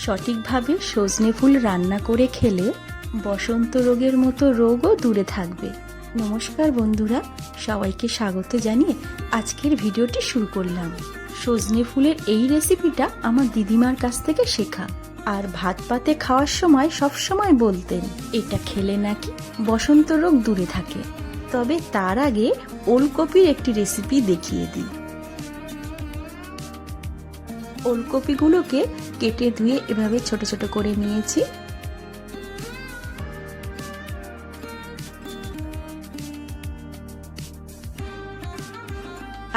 সঠিকভাবে সজনে ফুল রান্না করে খেলে বসন্ত রোগের মতো রোগও দূরে থাকবে। নমস্কার বন্ধুরা, সবাইকে স্বাগত জানিয়ে আজকের ভিডিওটি শুরু করলাম। সজনে ফুলের এই রেসিপিটা আমার দিদিমার কাছ থেকে শেখা, আর ভাত পাতে খাওয়ার সময় সবসময় বলতেন এটা খেলে নাকি বসন্ত রোগ দূরে থাকে। তবে তার আগে ওলকপির একটি রেসিপি দেখিয়ে দিই। ওলকপিগুলোকে কেটে ধুয়ে এভাবে ছোট ছোট করে নিয়েছি।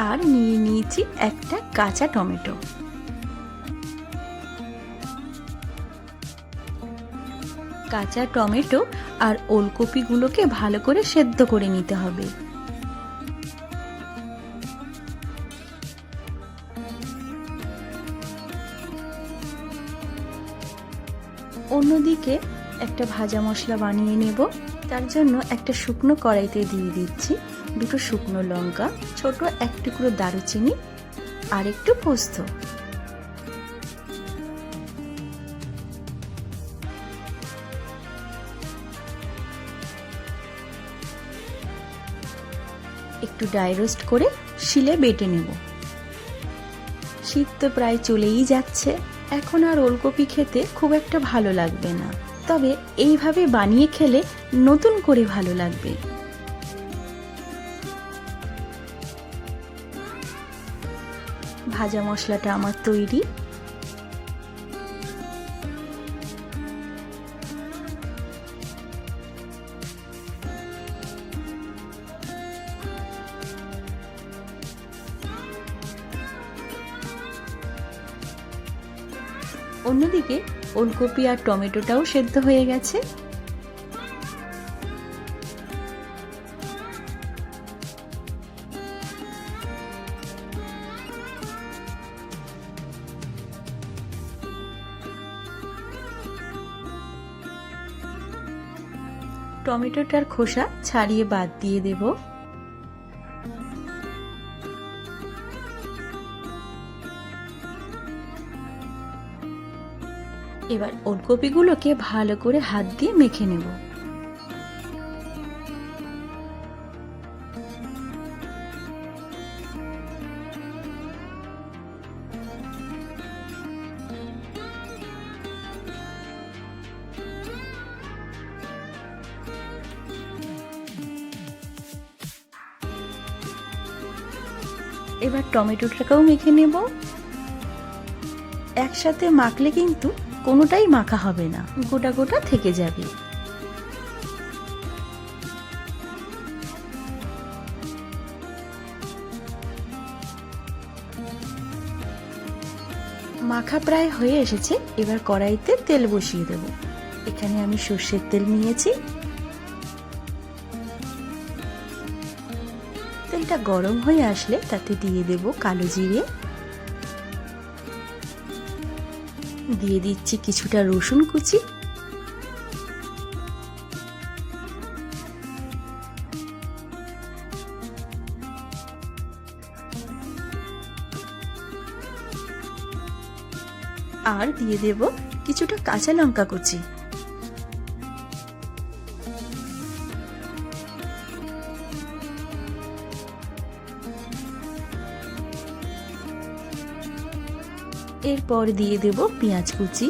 আর নিয়ে নিয়েছি একটা কাঁচা টমেটো। কাঁচা টমেটো আর ওলকপিগুলোকে ভালো করে সেদ্ধ করে নিতে হবে। অন্যদিকে একটা ভাজা মশলা বানিয়ে নেব। তার জন্য একটা শুকনো কড়াইতে দিয়ে দিচ্ছি দুটো শুকনো লঙ্কা, ছোট এক টুকরো দারুচিনি আর একটু পোস্ত। একটু ড্রাই রোস্ট করে শিলে বেটে নেব। শীত তো প্রায় চলেই যাচ্ছে, এখন আর ওলকপি খেতে খুব একটা ভালো লাগবে না, তবে এইভাবে বানিয়ে খেলে নতুন করে ভালো লাগবে। ভাজা মশলাটা আমার তৈরি। অন্যদিকে ওলকপি আর টমেটোটাও সেদ্ধ হয়ে গেছে। টমেটোটার খোসা ছাড়িয়ে বাদ দিয়ে দেব। এবার ওলকপিগুলোকে ভালো করে হাত দিয়ে মেখে নেব। এবার টমেটোটাকেও মেখে নেব। একসাথে মাখলে কিন্তু কোনোটাই মাখা হবে না, গোটা গোটা থেকে যাবে। মাখা প্রায় হয়ে এসেছে। এবার কড়াইতে তেল বসিয়ে দেব। এখানে আমি সর্ষের তেল নিয়েছি। তেলটা গরম হয়ে আসলে তাতে দিয়ে দেব কালো জিরে, দিয়ে দিচ্ছি কিছুটা রসুন কুচি, আর দিয়ে দেব কিছুটা কাঁচা লঙ্কা কুচি। এরপর দিয়ে দেব পেঁয়াজ কুচি,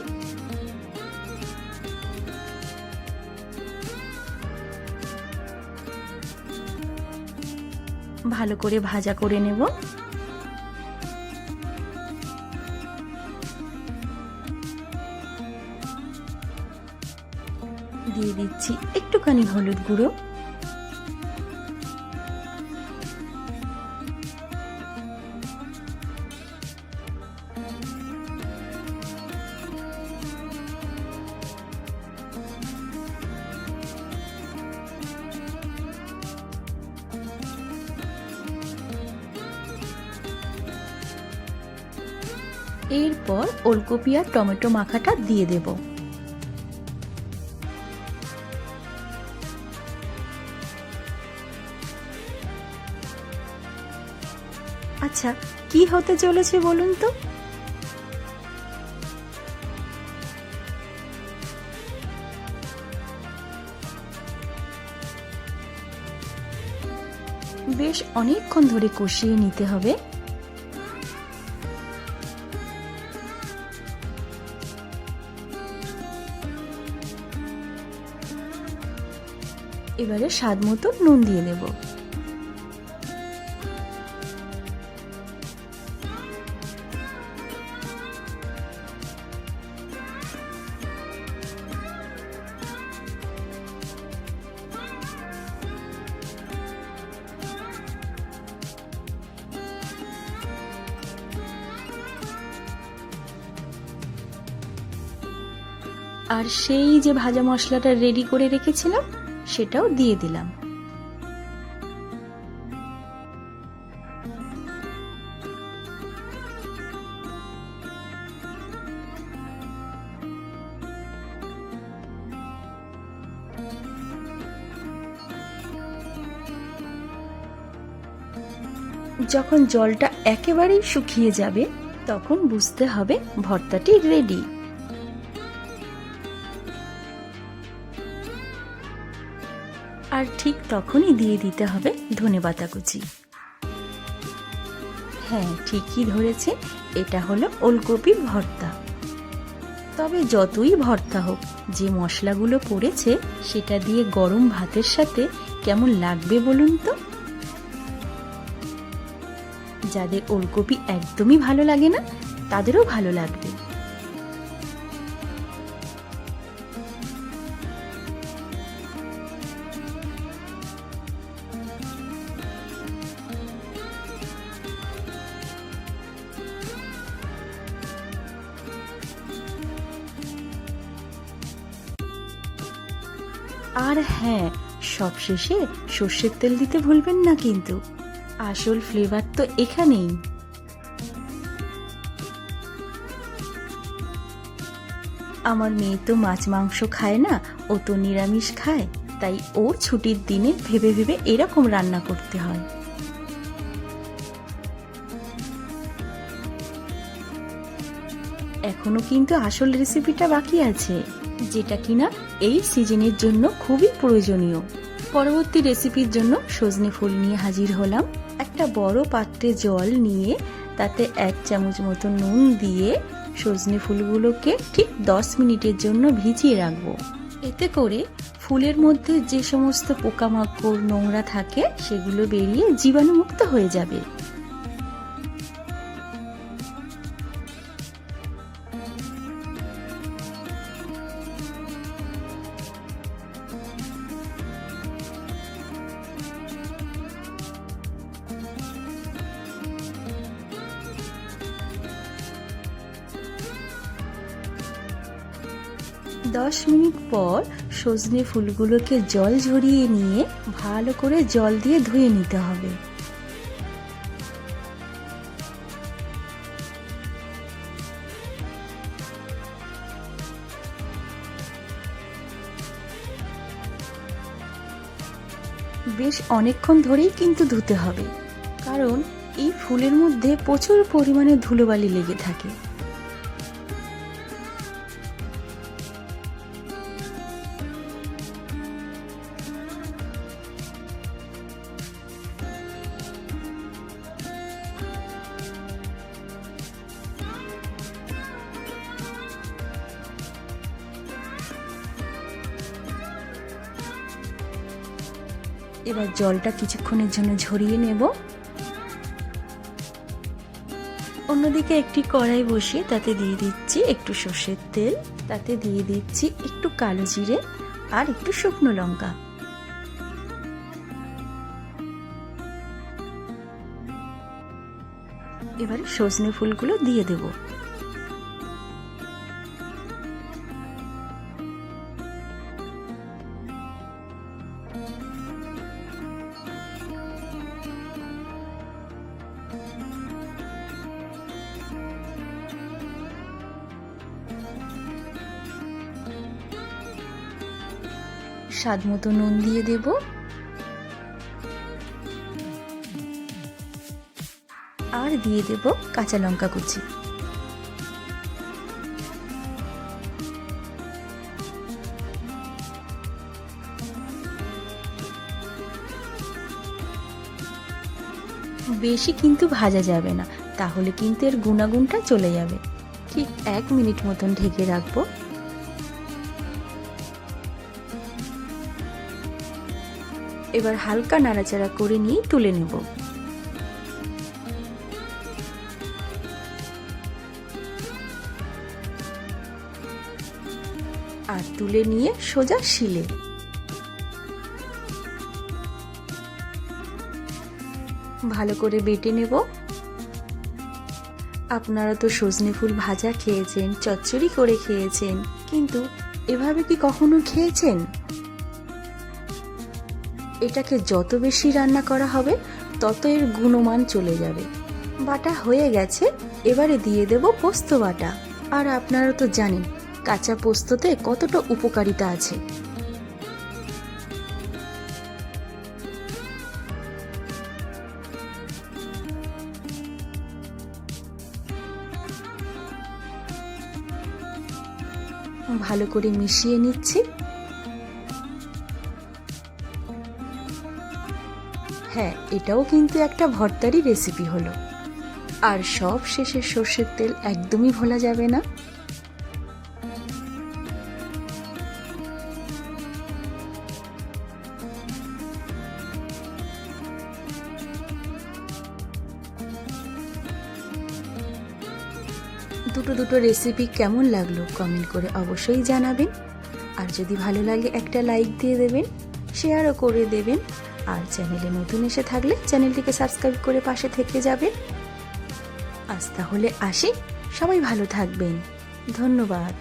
ভালো করে ভাজা করে নেব। দিয়ে দিচ্ছি একটুখানি হলুদ গুঁড়ো, এরপর ওলকপি আর টমেটো মাখাটা দিয়ে দেব। আচ্ছা, কি হতে চলেছে বলুন তো? বেশ অনেকক্ষণ ধরে কষিয়ে নিতে হবে। এবারে স্বাদ মতো নুন দিয়ে দেব। আর সেই যে ভাজা মশলাটা রেডি করে রেখেছিলাম সেটাও দিয়ে দিলাম। যখন জলটা একেবারেই শুকিয়ে যাবে তখন বুঝতে হবে ভর্তাটি রেডি। আর ঠিক তখনই দিয়ে দিতে হবে ধনেপাতা কুচি। হ্যাঁ, ঠিকই ধরেছে, এটা হলো ওলকপির ভর্তা। তবে যতই ভর্তা হোক, যে মশলাগুলো পড়েছে সেটা দিয়ে গরম ভাতের সাথে কেমন লাগবে বলুন তো? যাদের ওলকপি একদমই ভালো লাগে না তাদেরও ভালো লাগবে। আর হ্যাঁ, সবশেষে সর্ষের তেল দিতে ভুলবেন না কিন্তু, আসল ফ্লেভার তো এখানেই। আমার মেয়ে তো মাছ মাংস খায় না, ও তো নিরামিষ খায়, তাই ওর ছুটির দিনে ভেবে ভেবে এরকম রান্না করতে হয়। এখনো কিন্তু আসল রেসিপিটা বাকি আছে, যেটা কিনা এই সিজনের জন্য খুবই প্রয়োজনীয়। পরবর্তী রেসিপির জন্য সজনে ফুল নিয়ে হাজির হলাম। একটা বড় পাত্রে জল নিয়ে তাতে 1 চামচ মতো নুন দিয়ে সজনে ফুলগুলোকে ঠিক 10 মিনিটের জন্য ভিজিয়ে রাখবো। এতে করে ফুলের মধ্যে যে সমস্ত পোকামাকড় নোংরা থাকে সেগুলো বেরিয়ে জীবাণুমুক্ত হয়ে যাবে। দশ মিনিট পর সজনে ফুলগুলোকে জল ঝরিয়ে নিয়ে ভালো করে জল দিয়ে ধুয়ে নিতে হবে। বেশ অনেকক্ষণ ধরেই কিন্তু ধুতে হবে, কারণ এই ফুলের মধ্যে প্রচুর পরিমাণে ধুলোবালি লেগে থাকে। এবার জলটা কিছুক্ষণের জন্য ঝরিয়ে নেব। অন্যদিকে একটি কড়াই বসিয়ে তাতে দিয়ে দিচ্ছি একটু সর্ষের তেল, তাতে দিয়ে দিচ্ছি একটু কালো জিরে আর একটু শুকনো লঙ্কা। এবারে সজনে ফুলগুলো দিয়ে দেব। স্বাদ মতো নুন দিয়ে দেব, আর দিয়ে দেব কাঁচা লঙ্কা কুচি। বেশি কিন্তু ভাজা যাবে না, তাহলে কিন্তু এর গুণাগুণটা চলে যাবে। ঠিক 1 মিনিট মতন ঢেকে রাখবো। এবার হালকা নাড়াচাড়া করে নিয়ে তুলে নেব। আর তুলে নিয়ে সোজা শিলে ভালো করে বেটে নেব। আপনারা তো সজনে ফুল ভাজা খেয়েছেন, চচ্চড়ি করে খেয়েছেন, কিন্তু এভাবে কি কখনো খেয়েছেন? এটাকে যত বেশি রান্না করা হবে তত এর গুণমান চলে যাবে। বাটা হয়ে গেছে, এবারে দিয়ে দেব পোস্ত বাটা। আর আপনারা তো জানেন কাঁচা পোস্ততে কতটা উপকারিতা আছে। ভালো করে মিশিয়ে নিচ্ছি। হ্যাঁ, এটাও কিন্তু একটা ভর্তারই রেসিপি হলো। আর সব শেষে সর্ষের তেল একদমই ভোলা যাবে না। দুটো রেসিপি কেমন লাগলো কমেন্ট করে অবশ্যই জানাবেন। আর যদি ভালো লাগে একটা লাইক দিয়ে দেবেন, শেয়ারও করে দেবেন। আর চ্যানেলে নতুন এসে থাকলে চ্যানেলটিকে সাবস্ক্রাইব করে পাশে থেকে যাবেন। আজ তাহলে আসি, সবাই ভালো থাকবেন। ধন্যবাদ।